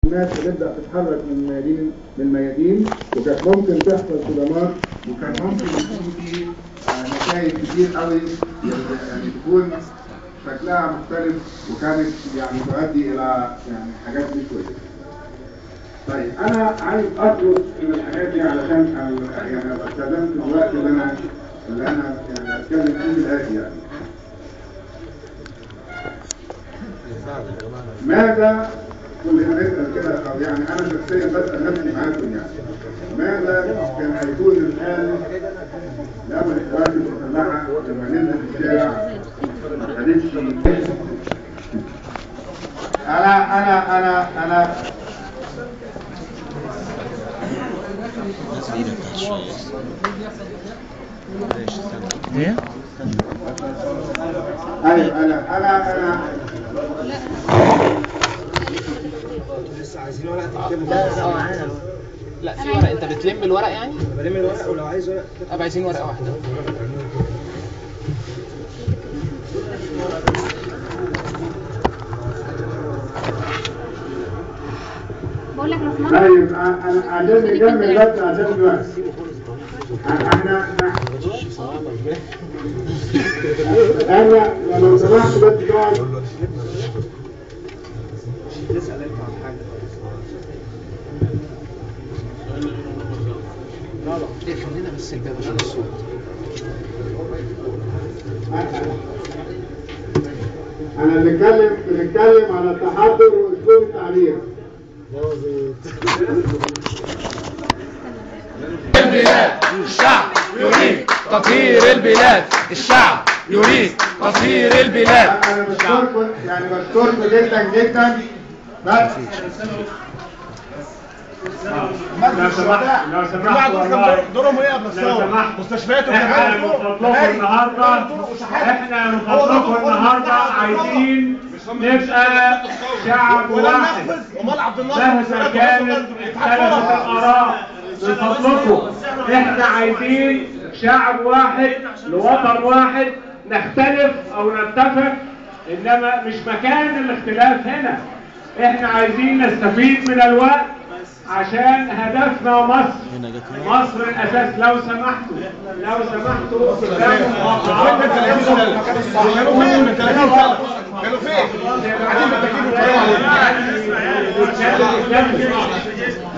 الناس بتبدا تتحرك من الميادين وكانت ممكن تحصل صدمات وكان ممكن يكون في نتائج كتير قوي يعني تكون شكلها مختلف وكانت يعني تؤدي الى يعني حاجات مش كويسه. طيب انا عايز اخلص من الحاجات دي علشان يعني استخدمت الوقت اللي انا يعني اتكلم فيه بالآتي يعني. ماذا كلنا نسأل كده او يعني انا شخصيا بسأل نفسي معاكم يعني ماذا كان هيكون الحال لو القوات المسلحة لما ننزل في الشارع ما خدتش انا ايه؟ ايوه انا لسه عايزين ورقه تكتبوا. لا في ورق. انت بتلم الورق يعني؟ بلم الورق ولو عايز ورق طب عايزين ورقه واحده. بقول لك لو سمحت. طيب انا عشان نكمل بس عشان الوقت انا لو سمحت بس تقعد تسال انت عن حاجه. لا خلينا بس الباب عشان الصوت. انا بنتكلم على التحضر واسلوب التعبير. البلاد الشعب يريد تطهير البلاد، الشعب يريد تطهير البلاد. انا بشكركم جدا جدا. بس لو سمحت والله دورهم ايه يا ابن الثوره؟ مستشفيات احنا نطلبكم النهارده عايزين نبقى شعب واحد مهما كانت اختلفت الاراء. من فضلكم احنا عايزين شعب واحد لوطن واحد، نختلف او نتفق انما مش مكان الاختلاف هنا. احنا عايزين نستفيد من الوقت عشان هدفنا مصر الاساس. لو سمحتوا كانوا فين؟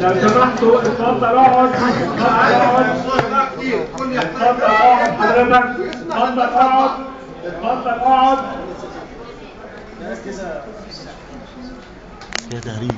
لو سمحتوا اتفضل اقعد. اتفضل اقعد حضرتك. اتفضل اقعد. يا تهريج.